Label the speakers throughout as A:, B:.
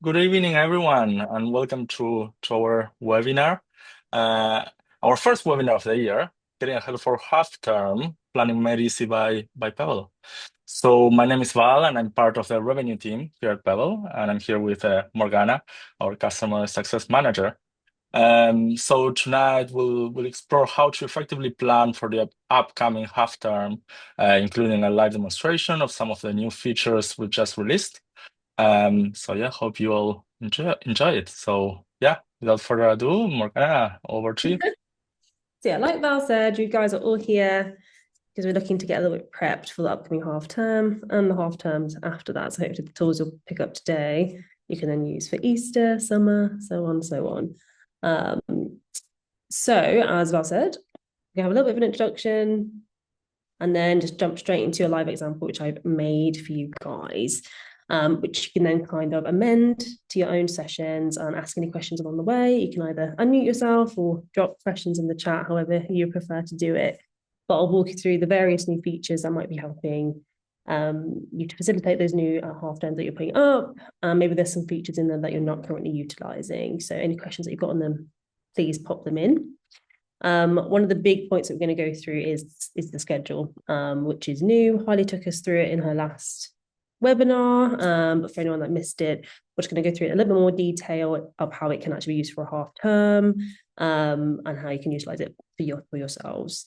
A: Good evening, everyone, and welcome to our webinar. Uh, our first webinar of the year, getting ahead for half term, planning made easy by Pebble. So my name is Val, and I'm part of the revenue team here at Pebble, and I'm here with Morgana, our customer success manager. So tonight we'll explore how to effectively plan for the upcoming half term, including a live demonstration of some of the new features we just released. So yeah, hope you all enjoy it. So yeah, without further ado, Morgana, over to you.
B: So yeah, like Val said, you guys are all here because we're looking to get a little bit prepped for the upcoming half term and the half terms after that. So hopefully the tools you'll pick up today, you can then use for Easter, summer, so on, so on. So as Val said, we have a little bit of an introduction and then just jump straight into a live example, which I've made for you guys. Which you can then kind of amend to your own sessions and ask any questions along the way. You can either unmute yourself or drop questions in the chat, however you prefer to do it. But I'll walk you through the various new features that might be helping you to facilitate those new half terms that you're putting up. Maybe there's some features in there that you're not currently utilizing. So any questions that you've got on them, please pop them in. One of the big points that we're going to go through is the schedule, which is new. Holly took us through it in her last webinar, but for anyone that missed it, we're just going to go through it in a little bit more detail of how it can actually be used for a half term, and how you can utilize it for yourselves.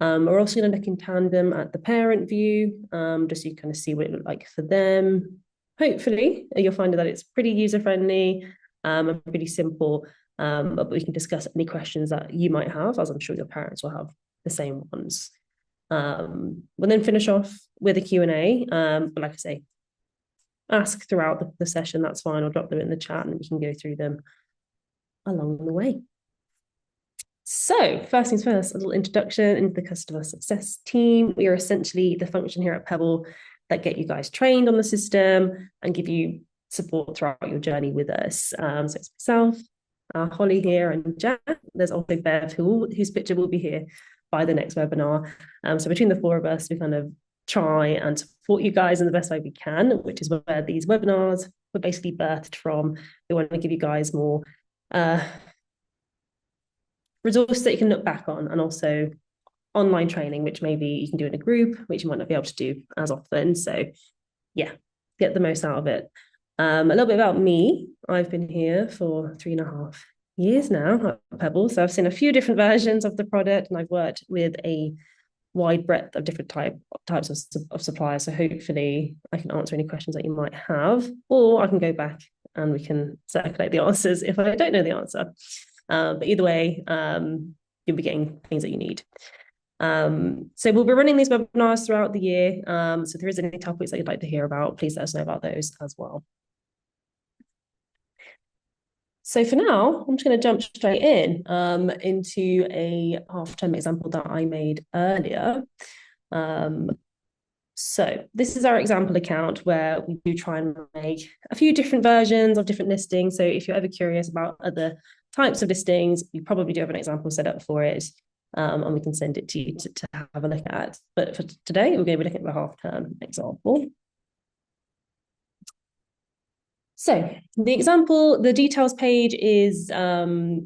B: We're also going to look in tandem at the parent view, just so you kind of see what it looked like for them. Hopefully, you'll find that it's pretty user-friendly and pretty simple, but we can discuss any questions that you might have, as I'm sure your parents will have the same ones. We'll then finish off with a Q&A, but like I say, ask throughout the session, that's fine, or drop them in the chat and we can go through them along the way. So first things first, a little introduction into the customer success team. We are essentially the function here at Pebble that get you guys trained on the system and give you support throughout your journey with us. So it's myself, Holly here, and Jack. There's also Bev, whose picture will be here by the next webinar. So between the four of us, we kind of try and support you guys in the best way we can, which is where these webinars were basically birthed from. We want to give you guys more resources that you can look back on, and also online training, which maybe you can do in a group, which you might not be able to do as often. So yeah, get the most out of it. A little bit about me. I've been here for 3.5 years now at Pebble. So I've seen a few different versions of the product, and I've worked with a wide breadth of different types of suppliers. So hopefully I can answer any questions that you might have, or I can go back and we can circulate the answers if I don't know the answer. But either way, you'll be getting things that you need. So we'll be running these webinars throughout the year. So if there is any topics that you'd like to hear about, please let us know about those as well. So for now, I'm just going to jump straight in into a half-term example that I made earlier. So this is our example account where we do try and make a few different versions of different listings. So if you're ever curious about other types of listings, we probably do have an example set up for it, and we can send it to you to have a look at. But for today, we're going to be looking at the half-term example. So the example, the details page is pretty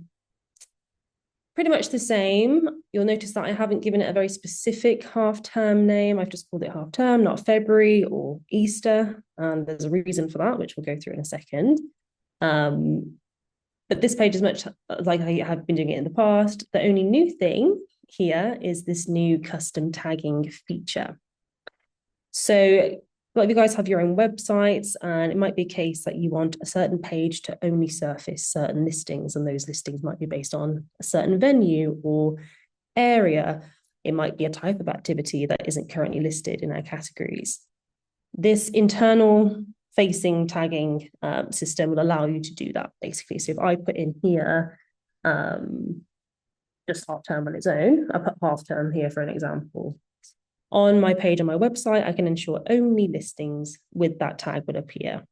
B: much the same. You'll notice that I haven't given it a very specific half-term name. I've just called it half-term, not February or Easter. And there's a reason for that, which we'll go through in a second. But this page is much like I have been doing it in the past. The only new thing here is this new custom tagging feature. So a lot of you guys have your own websites, and it might be a case that you want a certain page to only surface certain listings, and those listings might be based on a certain venue or area. It might be a type of activity that isn't currently listed in our categories. This internal facing tagging system will allow you to do that, basically. So if I put in here just half term on its own, I put half term here for an example. On my page on my website, I can ensure only listings with that tag would appear.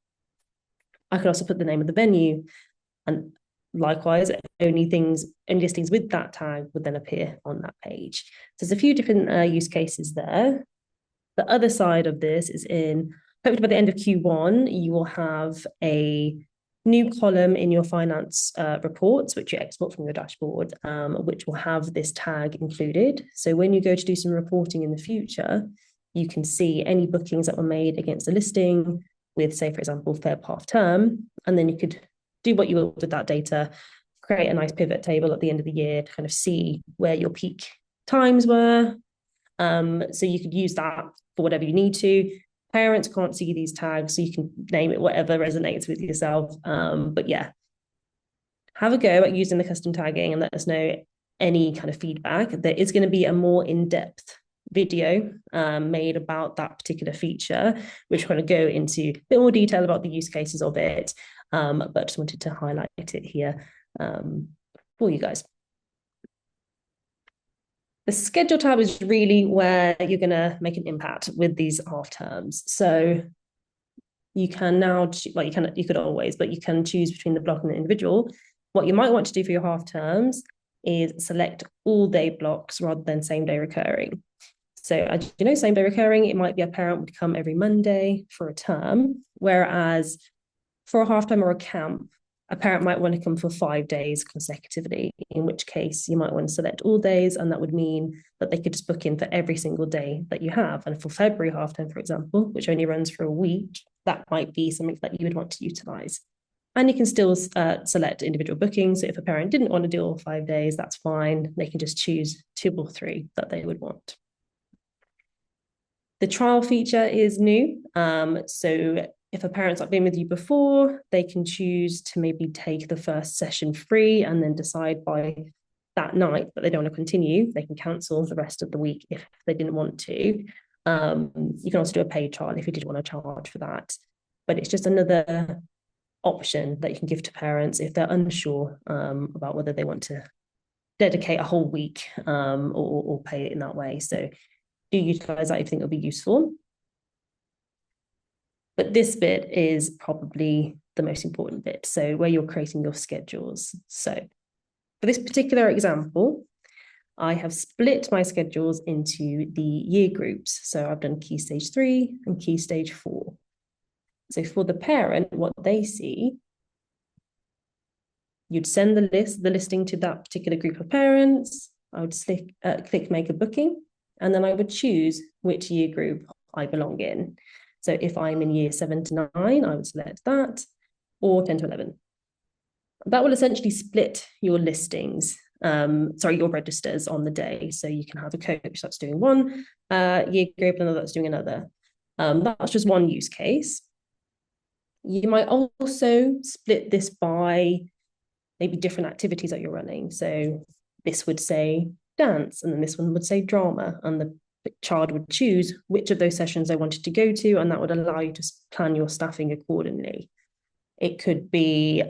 B: I could also put the name of the venue, and likewise, only listings with that tag would then appear on that page. So there's a few different use cases there. The other side of this is hopefully by the end of Q1, you will have a new column in your finance reports, which you export from your dashboard, which will have this tag included. So when you go to do some reporting in the future, you can see any bookings that were made against a listing with, say, for example, Feb half term, and then you could do what you will with that data, create a nice pivot table at the end of the year to kind of see where your peak times were. So you could use that for whatever you need to. Parents can't see these tags, so you can name it whatever resonates with yourself. But yeah, have a go at using the custom tagging and let us know any kind of feedback. There is going to be a more in-depth video made about that particular feature, which we're going to go into a bit more detail about the use cases of it. But just wanted to highlight it here for you guys. The schedule tab is really where you're going to make an impact with these half terms. So you can now, well, you could always, but you can choose between the block and the individual. What you might want to do for your half terms is select all day blocks rather than same day recurring. So as you know, same day recurring, it might be a parent would come every Monday for a term, whereas for a half term or a camp, a parent might want to come for 5 days consecutively, in which case you might want to select all days, and that would mean that they could just book in for every single day that you have. And for February half term, for example, which only runs for a week, that might be something that you would want to utilize. And you can still select individual bookings. So if a parent didn't want to do all 5 days, that's fine. They can just choose 2 or 3 that they would want. The trial feature is new. So if a parent's not been with you before, they can choose to maybe take the first session free and then decide by that night that they don't want to continue. They can cancel the rest of the week if they didn't want to. You can also do a paid trial if you did want to charge for that. But it's just another option that you can give to parents if they're unsure about whether they want to dedicate a whole week or pay it in that way. So do utilize that if you think it'll be useful. But this bit is probably the most important bit. So where you're creating your schedules. So for this particular example, I have split my schedules into the year groups. So I've done Key Stage 3 and Key Stage 4. So for the parent, what they see, you'd send the listing to that particular group of parents. I would click make a booking, and then I would choose which year group I belong in. So if I'm in year 7 to 9, I would select that, or 10 to 11. That will essentially split your listings, your registers on the day. So you can have a coach that's doing one year group and another that's doing another. That's just one use case. You might also split this by maybe different activities that you're running. So this would say dance, and then this one would say drama, and the child would choose which of those sessions they wanted to go to, and that would allow you to plan your staffing accordingly. It could be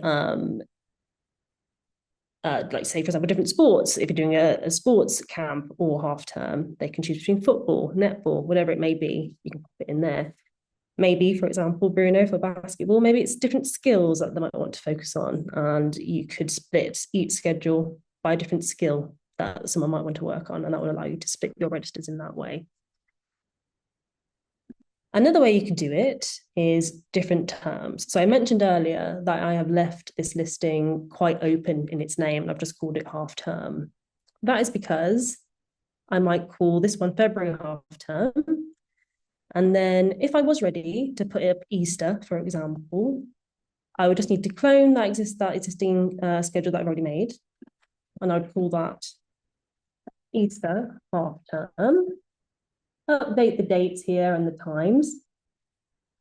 B: like, say, for example, different sports. If you're doing a sports camp or half term, they can choose between football, netball, whatever it may be. You can put it in there. Maybe, for example, Bruno for basketball, maybe it's different skills that they might want to focus on, and you could split each schedule by a different skill that someone might want to work on, and that will allow you to split your registers in that way. Another way you could do it is different terms. So I mentioned earlier that I have left this listing quite open in its name, and I've just called it half term. That is because I might call this one February half term. And then if I was ready to put up Easter, for example, I would just need to clone that existing schedule that I've already made. And I would call that Easter half term, update the dates here and the times.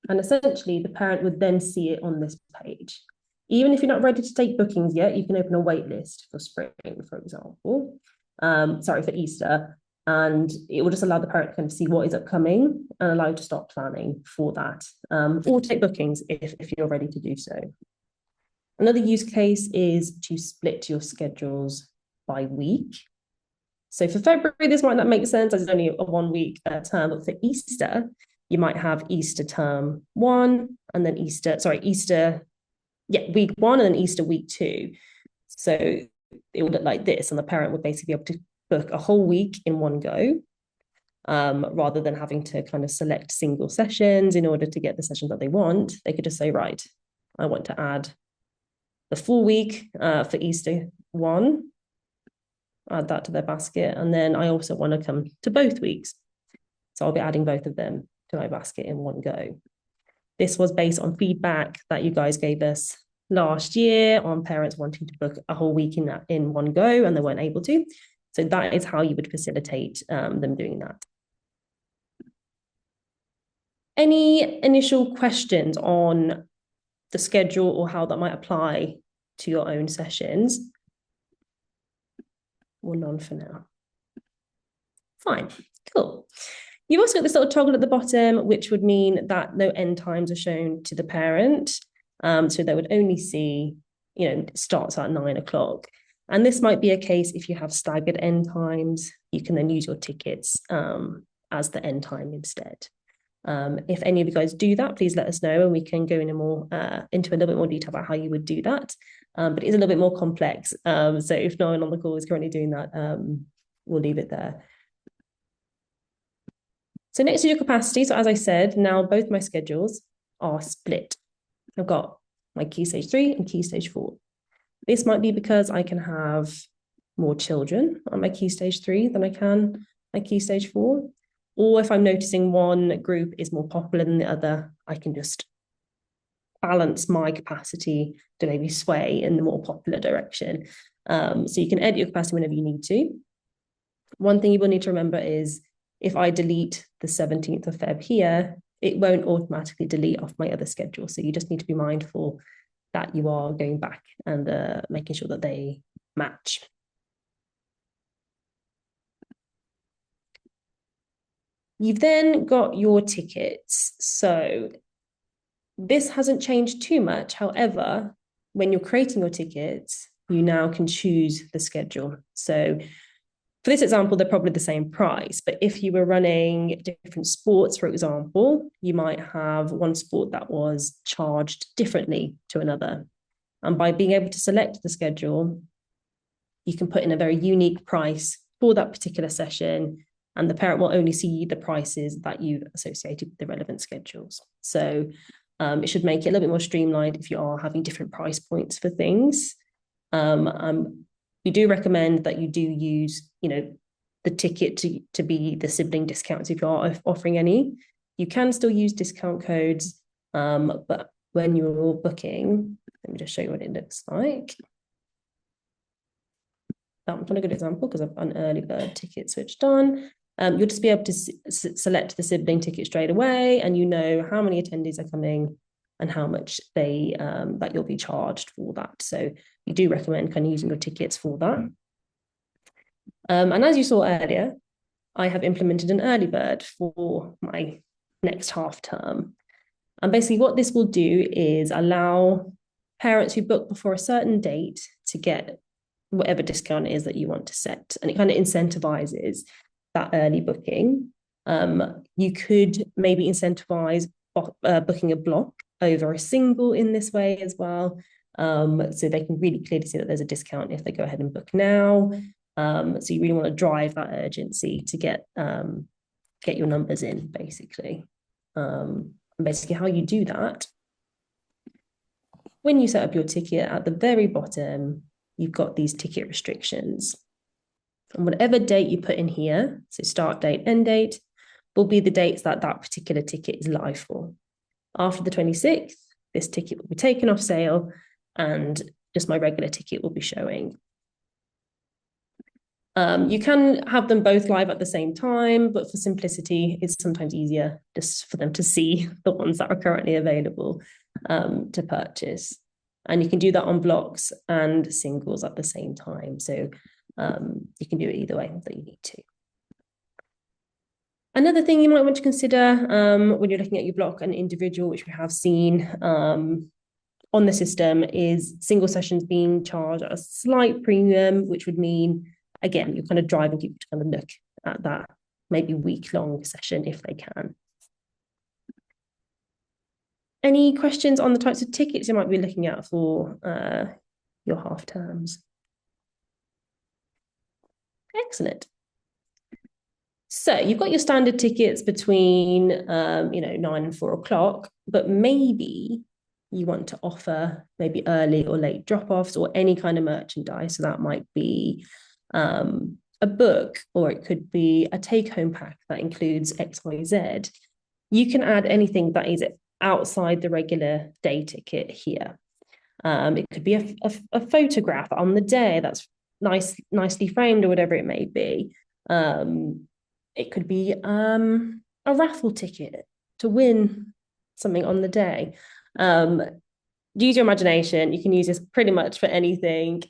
B: And essentially the parent would then see it on this page. Even if you're not ready to take bookings yet, you can open a wait list for spring, for example, for Easter. And it will just allow the parent to kind of see what is upcoming and allow you to start planning for that, or take bookings if you're ready to do so. Another use case is to split your schedules by week. So for February, this might not make sense as it's only a 1 week term, but for Easter, you might have Easter term 1 and then week 1 and then Easter week 2. So it would look like this, and the parent would basically be able to book a whole week in one go, rather than having to kind of select single sessions in order to get the session that they want. They could just say, right, I want to add the full week for Easter 1, add that to their basket. And then I also want to come to both weeks. So I'll be adding both of them to my basket in one go. This was based on feedback that you guys gave us last year on parents wanting to book a whole week in one go and they weren't able to. So that is how you would facilitate them doing that. Any initial questions on the schedule or how that might apply to your own sessions? Or none for now? Fine, cool. You've also got this little toggle at the bottom, which would mean that no end times are shown to the parent. So they would only see, it starts at 9 o'clock. And this might be a case if you have staggered end times, you can then use your tickets as the end time instead. If any of you guys do that, please let us know and we can go into a little bit more detail about how you would do that. But it is a little bit more complex. So if no one on the call is currently doing that, we'll leave it there. So next to your capacity, so as I said, now both my schedules are split. I've got my Key Stage 3 and Key Stage 4. This might be because I can have more children on my Key Stage 3 than I can my Key Stage 4. Or if I'm noticing one group is more popular than the other, I can just balance my capacity to maybe sway in the more popular direction. So you can edit your capacity whenever you need to. One thing you will need to remember is if I delete the 17th of Feb here, it won't automatically delete off my other schedule. So you just need to be mindful that you are going back and making sure that they match. You've then got your tickets. So this hasn't changed too much. However, when you're creating your tickets, you now can choose the schedule. So for this example, they're probably the same price, but if you were running different sports, for example, you might have one sport that was charged differently to another. And by being able to select the schedule, you can put in a very unique price for that particular session, and the parent will only see the prices that you've associated with the relevant schedules. So it should make it a little bit more streamlined if you are having different price points for things. We do recommend that you do use, the ticket to be the sibling discounts if you are offering any. You can still use discount codes, but when you're booking, let me just show you what it looks like. That's not a good example because I've got an early bird ticket switched on. You'll just be able to select the sibling ticket straight away, and you know how many attendees are coming and how much that you'll be charged for that. So we do recommend kind of using your tickets for that. And as you saw earlier, I have implemented an early bird for my next half term. And basically what this will do is allow parents who book before a certain date to get whatever discount it is that you want to set. And it kind of incentivizes that early booking. You could maybe incentivize booking a block over a single in this way as well. So they can really clearly see that there's a discount if they go ahead and book now. So you really want to drive that urgency to get your numbers in, basically. And basically how you do that, when you set up your ticket at the very bottom, you've got these ticket restrictions. And whatever date you put in here, so start date, end date, will be the dates that that particular ticket is live for. After the 26th, this ticket will be taken off sale and just my regular ticket will be showing. You can have them both live at the same time, but for simplicity, it's sometimes easier just for them to see the ones that are currently available to purchase. And you can do that on blocks and singles at the same time. So you can do it either way that you need to. Another thing you might want to consider when you're looking at your block and individual, which we have seen on the system, is single sessions being charged at a slight premium, which would mean, again, you're kind of driving people to kind of look at that maybe week-long session if they can. Any questions on the types of tickets you might be looking at for your half terms? Excellent. So you've got your standard tickets between 9 and 4 o'clock, but maybe you want to offer maybe early or late drop-offs or any kind of merchandise. So that might be a book, or it could be a take-home pack that includes XYZ. You can add anything that is outside the regular day ticket here. It could be a photograph on the day that's nicely framed or whatever it may be. It could be a raffle ticket to win something on the day. Use your imagination. You can use this pretty much for anything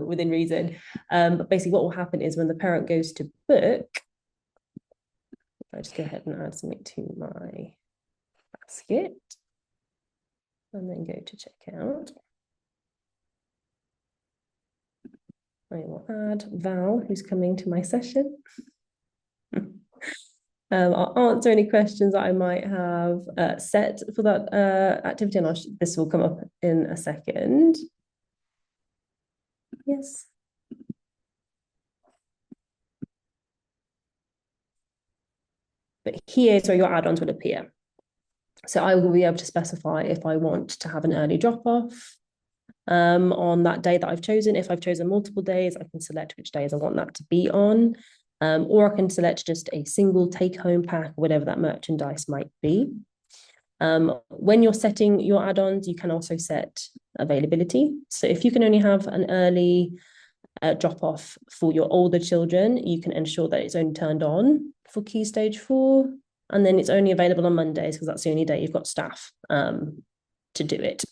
B: within reason. But basically what will happen is when the parent goes to book, I'll just go ahead and add something to my basket and then go to checkout. I will add Val, who's coming to my session. I'll answer any questions that I might have set for that activity, and this will come up in a second. Yes. But here is where your add-ons will appear. So I will be able to specify if I want to have an early drop-off on that day that I've chosen. If I've chosen multiple days, I can select which days I want that to be on. Or I can select just a single take-home pack, whatever that merchandise might be. When you're setting your add-ons, you can also set availability. So if you can only have an early drop-off for your older children, you can ensure that it's only turned on for Key Stage 4, and then it's only available on Mondays because that's the only day you've got staff to do it.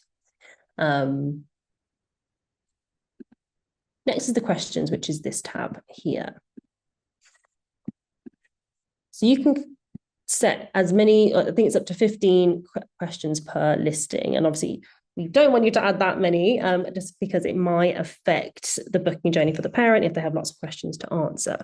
B: Next is the questions, which is this tab here. So you can set as many, I think it's up to 15 questions per listing. And obviously we don't want you to add that many just because it might affect the booking journey for the parent if they have lots of questions to answer.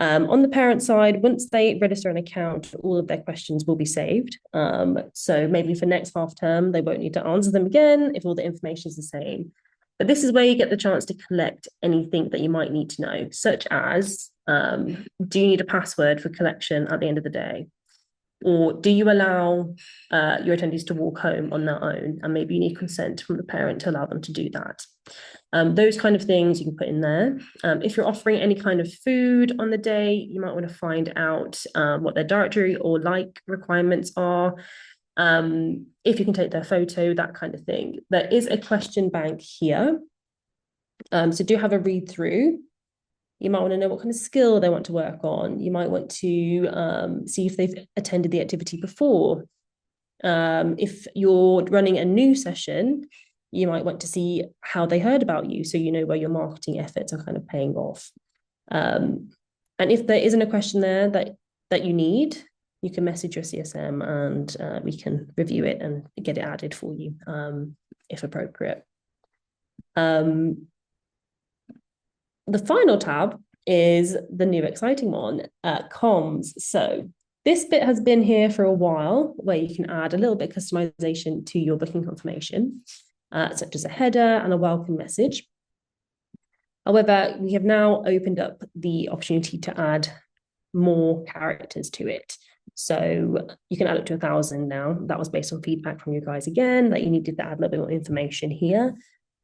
B: On the parent side, once they register an account, all of their questions will be saved. So maybe for next half term, they won't need to answer them again if all the information is the same. But this is where you get the chance to collect anything that you might need to know, such as, do you need a password for collection at the end of the day? Or do you allow your attendees to walk home on their own? And maybe you need consent from the parent to allow them to do that. Those kind of things you can put in there. If you're offering any kind of food on the day, you might want to find out what their dietary or like requirements are. If you can take their photo, that kind of thing. There is a question bank here. So do have a read through. You might want to know what kind of skill they want to work on. You might want to see if they've attended the activity before. If you're running a new session, you might want to see how they heard about you, so you know where your marketing efforts are kind of paying off. And if there isn't a question there that you need, you can message your CSM and we can review it and get it added for you if appropriate. The final tab is the new exciting one, comms. So this bit has been here for a while, where you can add a little bit of customization to your booking confirmation, such as a header and a welcome message. However, we have now opened up the opportunity to add more characters to it. So you can add up to 1,000 now. That was based on feedback from you guys again, that you needed to add a little bit more information here.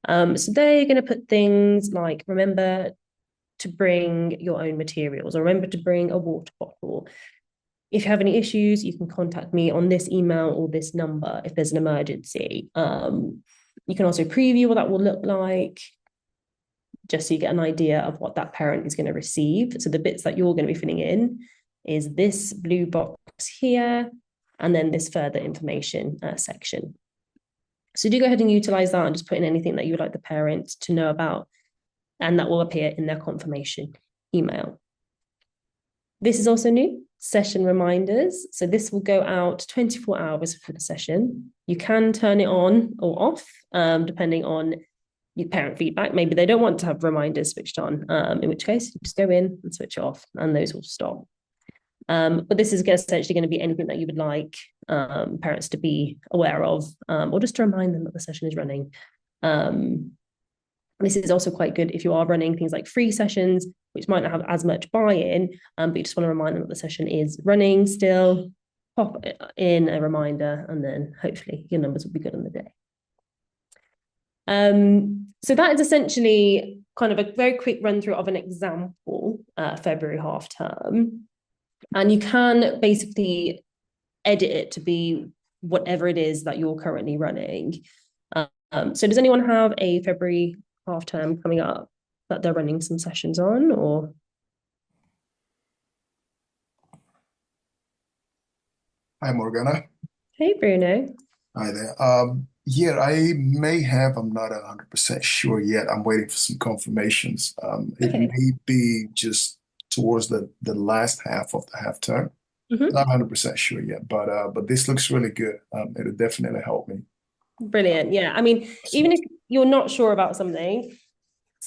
B: So they're going to put things like, remember to bring your own materials, or remember to bring a water bottle. If you have any issues, you can contact me on this email or this number if there's an emergency. You can also preview what that will look like, just so you get an idea of what that parent is going to receive. So the bits that you're going to be filling in is this blue box here, and then this further information section. So do go ahead and utilize that and just put in anything that you would like the parent to know about, and that will appear in their confirmation email. This is also new, session reminders. So this will go out 24 hours for the session. You can turn it on or off, depending on your parent feedback. Maybe they don't want to have reminders switched on, in which case you just go in and switch it off and those will stop. But this is essentially going to be anything that you would like parents to be aware of, or just to remind them that the session is running. This is also quite good if you are running things like free sessions, which might not have as much buy-in, but you just want to remind them that the session is running still. pop in a reminder, and then hopefully your numbers will be good on the day. So that is essentially kind of a very quick run through of an example February half term. And you can basically edit it to be whatever it is that you're currently running. So does anyone have a February half term coming up that they're running some sessions on, or?
C: Hi, Morgana.
B: Hey, Bruno.
C: Hi there. Yeah, I may have, I'm not 100% sure yet. I'm waiting for some confirmations. It
B: Okay.
C: may be just towards the last half of the half term.
B: Mhm.
C: Not 100% sure yet, but this looks really good. It'll definitely help me.
B: Brilliant. Yeah. I mean, even if you're not sure about something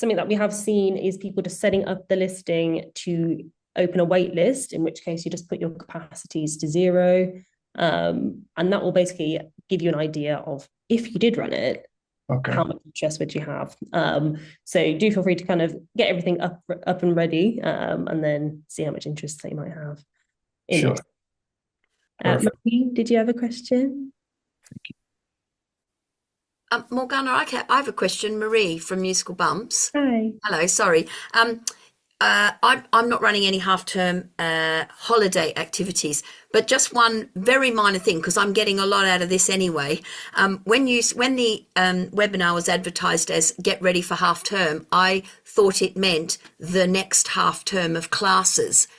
B: that we have seen is people just setting up the listing to open a wait list, in which case you just put your capacities to 0. And that will basically give you an idea of, if you did run it,
C: Okay,
B: how much interest would you have. So do feel free to kind of get everything up and ready, and then see how much interest they might have in it.
C: sure. Perfect.
B: Marie, did you have a question?
D: Morgana, I have a question. Marie from Musical Bumps.
B: Hi.
D: Hello, sorry. I'm not running any half-term holiday activities, but just one very minor thing, because I'm getting a lot out of this anyway. When the webinar was advertised as "Get ready for half term," I thought it meant the next half term of classes.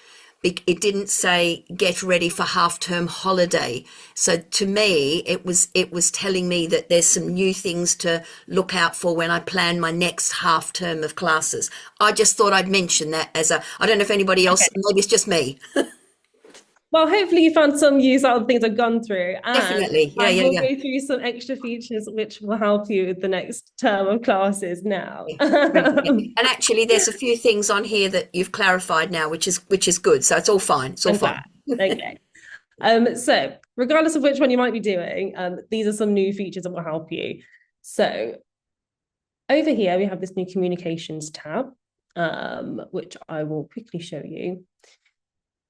D: It didn't say "Get ready for half term holiday." So to me, it was telling me that there's some new things to look out for when I plan my next half term of classes. I just thought I'd mention that I don't know if anybody else, maybe it's just me.
B: Well, hopefully you found some use out of the things I've gone through, and
D: Definitely. Yeah,
B: I
D: yeah,
B: will
D: yeah.
B: go through some extra features which will help you with the next term of classes now.
D: Great. And actually, there's a few things on here that you've clarified now, which is good. So it's all fine. It's all
B: I'm
D: fine.
B: glad. Okay. So regardless of which one you might be doing, these are some new features that will help you. So over here, we have this new communications tab, which I will quickly show you.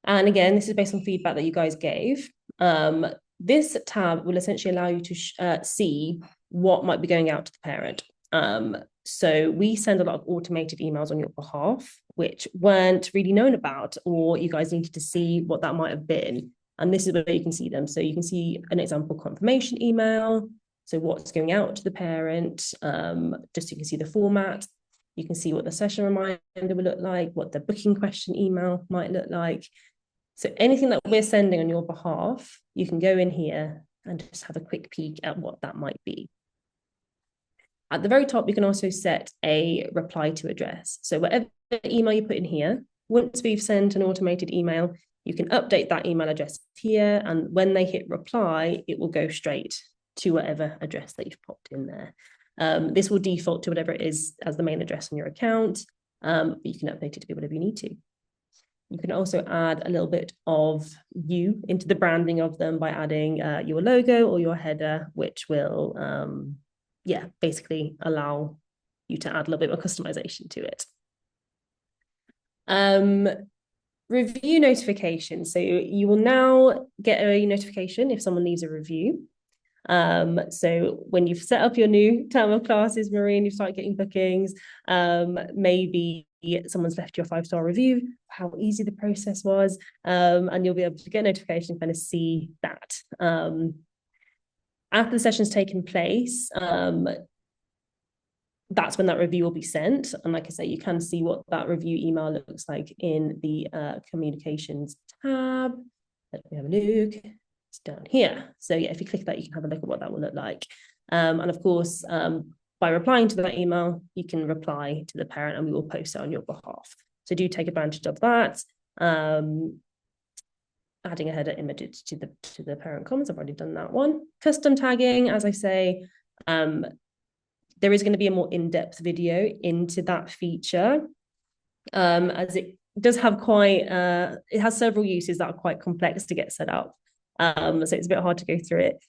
B: And again, this is based on feedback that you guys gave. This tab will essentially allow you to see what might be going out to the parent. So we send a lot of automated emails on your behalf, which weren't really known about, or you guys needed to see what that might have been. And this is where you can see them. So you can see an example confirmation email. So what's going out to the parent, just so you can see the format. You can see what the session reminder will look like, what the booking question email might look like. So anything that we're sending on your behalf, you can go in here and just have a quick peek at what that might be. At the very top, you can also set a reply to address. So whatever email you put in here, once we've sent an automated email, you can update that email address here. And when they hit reply, it will go straight to whatever address that you've popped in there. This will default to whatever it is as the main address on your account, but you can update it to be whatever you need to. You can also add a little bit of you into the branding of them by adding your logo or your header, which will, basically allow you to add a little bit more customization to it. Review notification. So you will now get a notification if someone leaves a review. So when you've set up your new term of classes, Marie, and you start getting bookings, maybe someone's left you a 5-star review, how easy the process was, and you'll be able to get a notification, kind of see that. After the session's taken place, that's when that review will be sent. And like I say, you can see what that review email looks like in the communications tab. Let me have a look. It's down here. So yeah, if you click that, you can have a look at what that will look like. And of course, by replying to that email, you can reply to the parent and we will post it on your behalf. So do take advantage of that. Adding a header image to the parent comments. I've already done that one. Custom tagging, as I say, there is going to be a more in-depth video into that feature, as it does have it has several uses that are quite complex to get set up. So it's a bit hard to go through it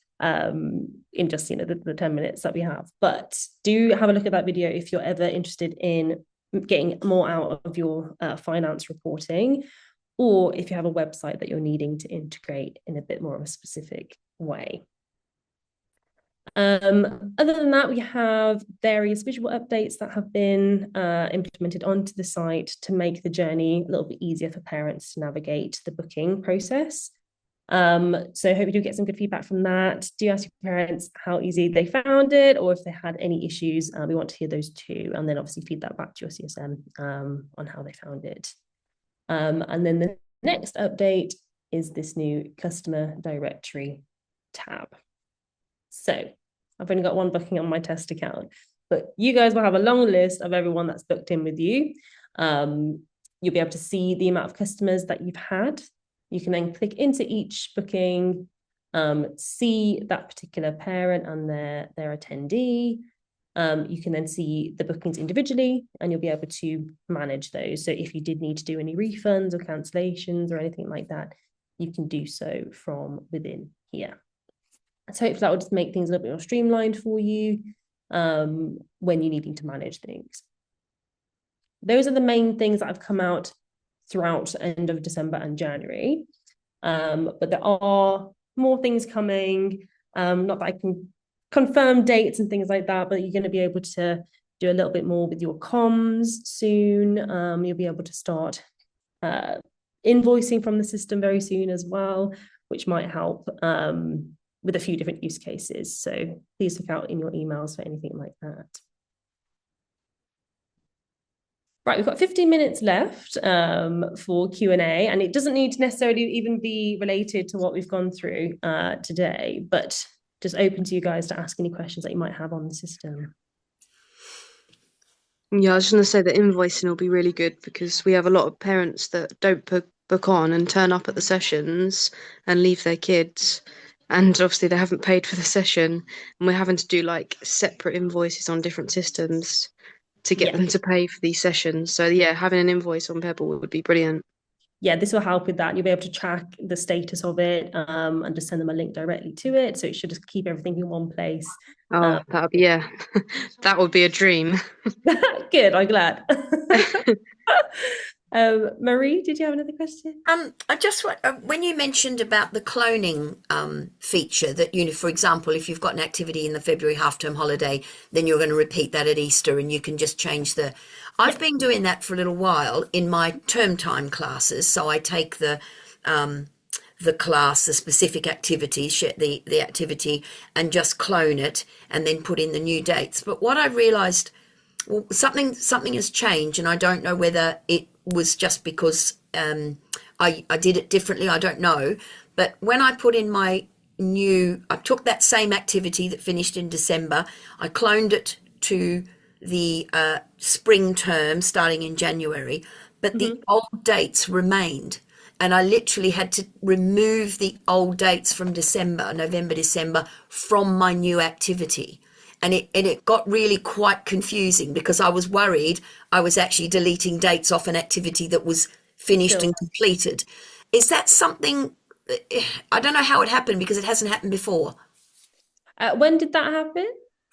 B: in just the 10 minutes that we have. But do have a look at that video if you're ever interested in getting more out of your finance reporting, or if you have a website that you're needing to integrate in a bit more of a specific way. Other than that, we have various visual updates that have been implemented onto the site to make the journey a little bit easier for parents to navigate the booking process. So I hope you do get some good feedback from that. Do ask your parents how easy they found it, or if they had any issues. We want to hear those too, and then obviously feed that back to your CSM on how they found it. And then the next update is this new customer directory tab. So I've only got one booking on my test account, but you guys will have a long list of everyone that's booked in with you. You'll be able to see the amount of customers that you've had. You can then click into each booking, see that particular parent and their attendee. You can then see the bookings individually, and you'll be able to manage those. So if you did need to do any refunds or cancellations or anything like that, you can do so from within here. So hopefully that will just make things a little bit more streamlined for you when you're needing to manage things. Those are the main things that have come out throughout the end of December and January. But there are more things coming. Not that I can confirm dates and things like that, but you're going to be able to do a little bit more with your comms soon. You'll be able to start invoicing from the system very soon as well, which might help with a few different use cases. So please look out in your emails for anything like that. Right, we've got 15 minutes left for Q&A, and it doesn't need to necessarily even be related to what we've gone through today, but just open to you guys to ask any questions that you might have on the system.
E: Yeah, I was just going to say that invoicing will be really good, because we have a lot of parents that don't book on and turn up at the sessions and leave their kids. And obviously they haven't paid for the session, and we're having to do like separate invoices on different systems to get them to pay for these sessions. So yeah, having an invoice on Pebble would be brilliant.
B: Yeah, this will help with that. You'll be able to track the status of it and just send them a link directly to it. So it should just keep everything in one place.
E: Oh, that would be, yeah, that would be a dream.
B: Good, I'm glad. Marie, did you have another question?
D: I just when you mentioned about the cloning feature that, you know, for example, if you've got an activity in the February half-term holiday, then you're going to repeat that at Easter, and you can just change the. I've been doing that for a little while in my term time classes. So I take the class, the specific activity, the activity, and just clone it, and then put in the new dates. But what I realised, well, something has changed, and I don't know whether it was just because I did it differently. I don't know. But when I put in I took that same activity that finished in December, I cloned it to the spring term starting in January, but the old dates remained. And I literally had to remove the old dates from November, December from my new activity. And it got really quite confusing, because I was worried I was actually deleting dates off an activity that was finished and completed. Is that something, I don't know how it happened, because it hasn't happened before.
B: When did that happen?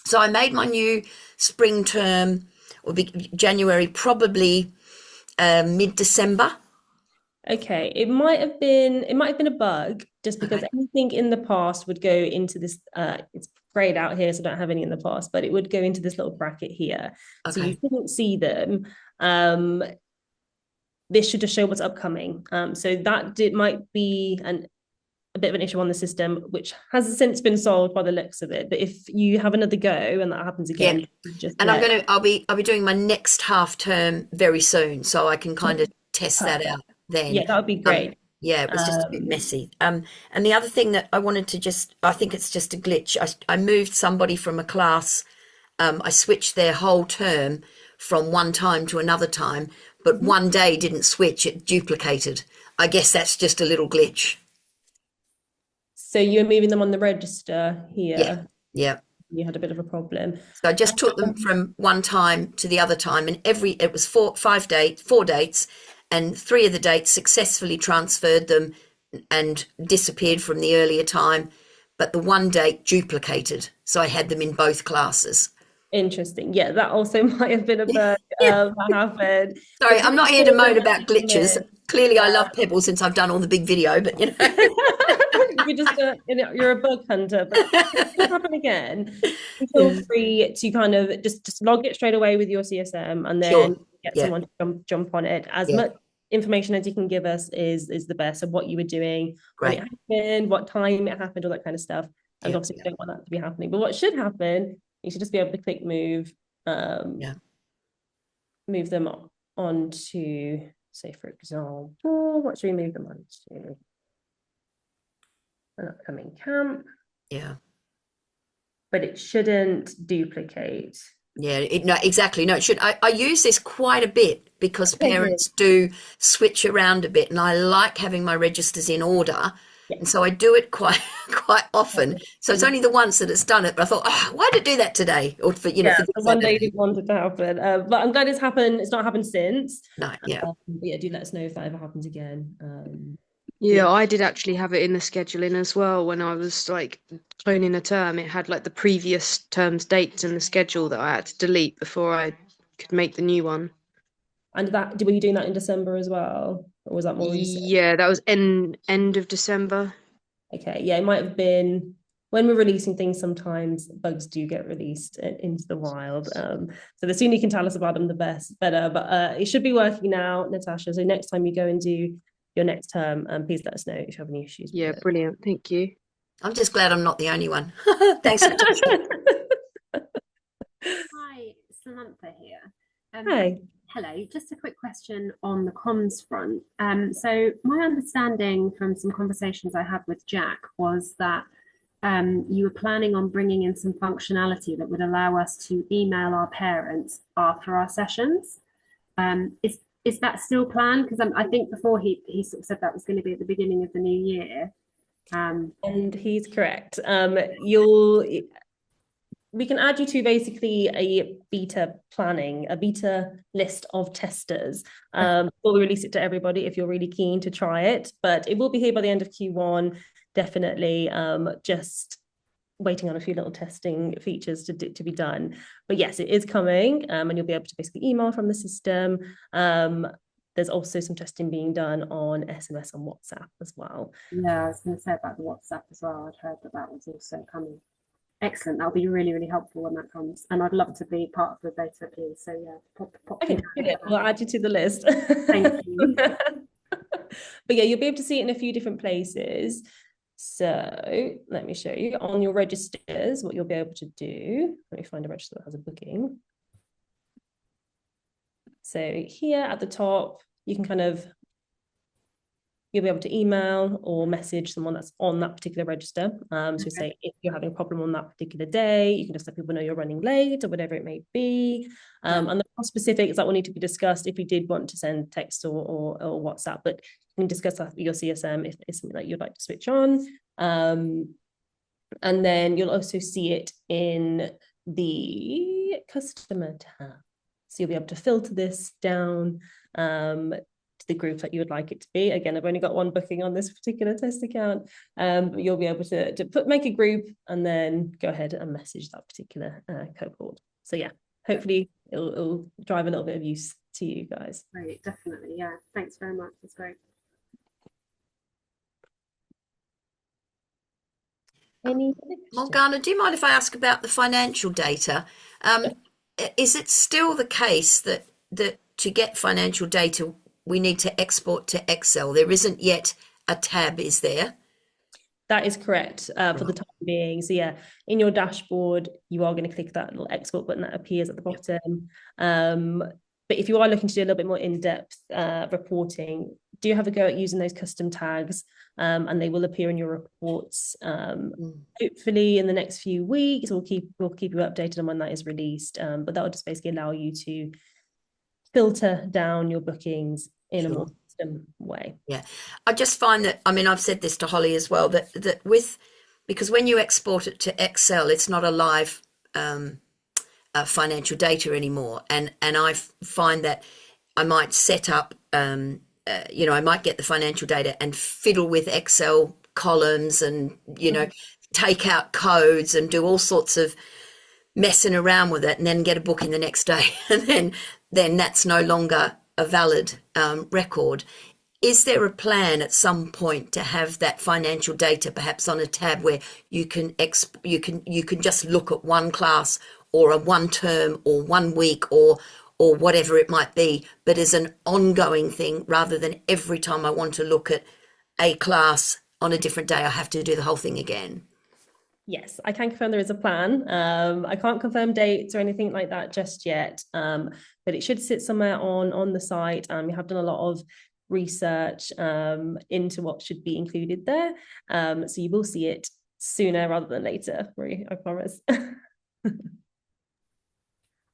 D: So I made my new spring term, or January, probably mid-December.
B: Okay, it might have been a bug, just because anything in the past would go into this. It's grayed out here, so I don't have any in the past, but it would go into this little bracket here. So you couldn't see them. This should just show what's upcoming. So that might be a bit of an issue on the system, which has since been solved by the looks of it. But if you have another go and that happens again,
D: I'll be doing my next half term very soon, so I can kind of test that out then.
B: Yeah, that would be great.
D: Yeah, it was just a bit messy. And the other thing that I wanted to I think it's just a glitch. I moved somebody from a class. I switched their whole term from one time to another time, but one day didn't switch, it duplicated. I guess that's just a little glitch.
B: So you're moving them on the register here?
D: Yeah.
B: You had a bit of a problem.
D: So I just took them from one time to the other time, and it was four dates, and 3 of the dates successfully transferred them and disappeared from the earlier time, but the one date duplicated. So I had them in both classes.
B: Interesting. Yeah, that also might have been a bug that happened.
D: Sorry, I'm not here to moan about glitches. Clearly, I love Pebble since I've done all the big video, but
B: You're a bug hunter, but if it happen again, feel free to kind of just log it straight away with your CSM and then
D: sure.
B: get
D: Yeah.
B: someone to jump on it. As much information as you can give us is the best. So what you were doing, when it happened, what time it happened, all that kind of stuff. And obviously, we don't want that to be happening. But what should happen, you should just be able to click move, move them on to, say, for example, what should we move them on to? An upcoming camp.
D: Yeah.
B: But it shouldn't duplicate.
D: Yeah, no, exactly. No, it should. I use this quite a bit because parents do switch around a bit, and I like having my registers in order. And so I do it quite often. So it's only the once that it's done it, but I thought, why did it do that today? Or for, for
B: one day didn't want it to happen. But I'm glad it's happened. It's not happened since.
D: No, yeah.
B: Do let us know if that ever happens again.
E: Yeah, I did actually have it in the scheduling as well. When I was like cloning a term, it had like the previous term's dates in the schedule that I had to delete before I could make the new one.
B: And were you doing that in December as well? Or was that more recent?
E: Yeah, that was end of December.
B: Okay, yeah, it might have been when we're releasing things, sometimes bugs do get released into the wild. So the sooner you can tell us about them, the better. But it should be working now, Natasha. So next time you go and do your next term, please let us know if you have any issues.
E: Yeah, brilliant. Thank you.
D: I'm just glad I'm not the only one. Thanks, Natasha.
F: Hi, Samantha here.
B: Hi.
F: Hello, just a quick question on the comms front. So my understanding from some conversations I had with Jack was that you were planning on bringing in some functionality that would allow us to email our parents after our sessions. Is that still planned? Because I think before he sort of said that was going to be at the beginning of the new year.
B: And he's correct. We can add you to basically a beta list of testers. We'll release it to everybody if you're really keen to try it, but it will be here by the end of Q1, definitely. Just waiting on a few little testing features to be done. But yes, it is coming, and you'll be able to basically email from the system. There's also some testing being done on SMS and WhatsApp as well.
F: Yeah, I was going to say about the WhatsApp as well. I'd heard that was also coming. Excellent. That'll be really, really helpful when that comes. And I'd love to be part of the beta, please. So yeah, pop
B: okay, we'll add you to the list.
F: Thank you.
B: But yeah, you'll be able to see it in a few different places. So let me show you on your registers what you'll be able to do. Let me find a register that has a booking. So here at the top, you can you'll be able to email or message someone that's on that particular register. So say if you're having a problem on that particular day, you can just let people know you're running late or whatever it may be. And the specifics that will need to be discussed if you did want to send text or WhatsApp, but you can discuss that with your CSM if it's something that you'd like to switch on. And then you'll also see it in the customer tab. So you'll be able to filter this down to the group that you would like it to be. Again, I've only got one booking on this particular test account, but you'll be able to make a group and then go ahead and message that particular cohort. So yeah, hopefully it'll drive a little bit of use to you guys.
F: Great, definitely. Yeah, thanks very much. That's great.
D: Morgana, do you mind if I ask about the financial data? Is it still the case that to get financial data, we need to export to Excel? There isn't yet a tab, is there?
B: That is correct for the time being. So yeah, in your dashboard, you are going to click that little export button that appears at the bottom. But if you are looking to do a little bit more in-depth reporting, do have a go at using those custom tags, and they will appear in your reports. Hopefully in the next few weeks, we'll keep you updated on when that is released. But that will just basically allow you to filter down your bookings in a more custom way. Yeah,
D: I just find that, I mean, I've said this to Holly as well, that because when you export it to Excel, it's not a live financial data anymore, and I find that I might set up I might get the financial data and fiddle with Excel columns and take out codes and do all sorts of messing around with it, and then get a booking the next day, and then that's no longer a valid record. is there a plan at some point to have that financial data perhaps on a tab where you can just look at one class or a one term or 1 week or whatever it might be, but as an ongoing thing rather than every time I want to look at a class on a different day, I have to do the whole thing again?
B: Yes, I can confirm there is a plan. I can't confirm dates or anything like that just yet, but it should sit somewhere on the site. We have done a lot of research into what should be included there, so you will see it sooner rather than later, Marie, I promise.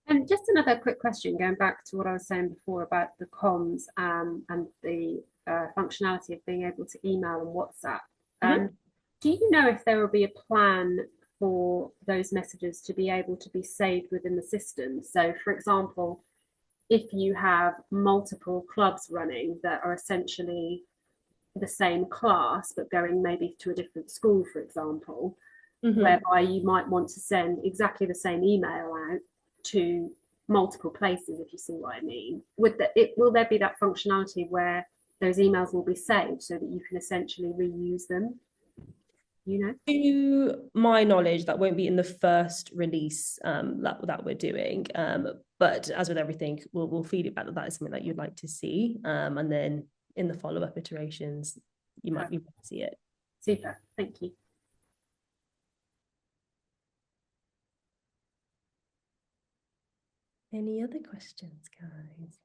F: And just another quick question, going back to what I was saying before about the comms and the functionality of being able to email and WhatsApp. Do you know if there will be a plan for those messages to be able to be saved within the system? So, for example, if you have multiple clubs running that are essentially the same class but going maybe to a different school, for example, whereby you might want to send exactly the same email out to multiple places, if you see what I mean. Will there be that functionality where those emails will be saved so that you can essentially reuse them?
B: To my knowledge, that won't be in the first release that we're doing. But as with everything, we'll feed it back that is something that you'd like to see. And then in the follow-up iterations, you might be able to see it.
F: Super, thank you.
B: Any other questions, guys?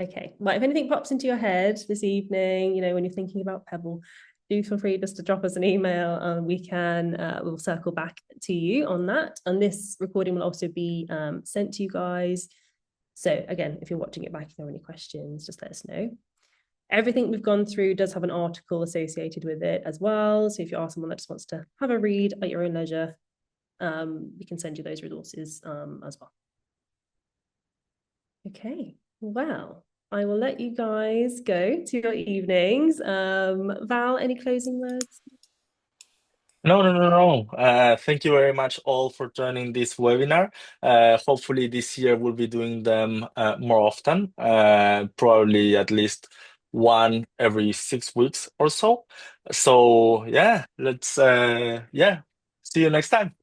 B: Okay, well, if anything pops into your head this evening, when you're thinking about Pebble, do feel free just to drop us an email and we'll circle back to you on that. And this recording will also be sent to you guys. So again, if you're watching it back, if there are any questions, just let us know. Everything we've gone through does have an article associated with it as well. So if you are someone that just wants to have a read at your own leisure, we can send you those resources as well. Okay, well, I will let you guys go to your evenings. Val, any closing words?
A: No. Thank you very much all for joining this webinar. Hopefully this year we'll be doing them more often, probably at least one every 6 weeks or so. So yeah, let's see you next time.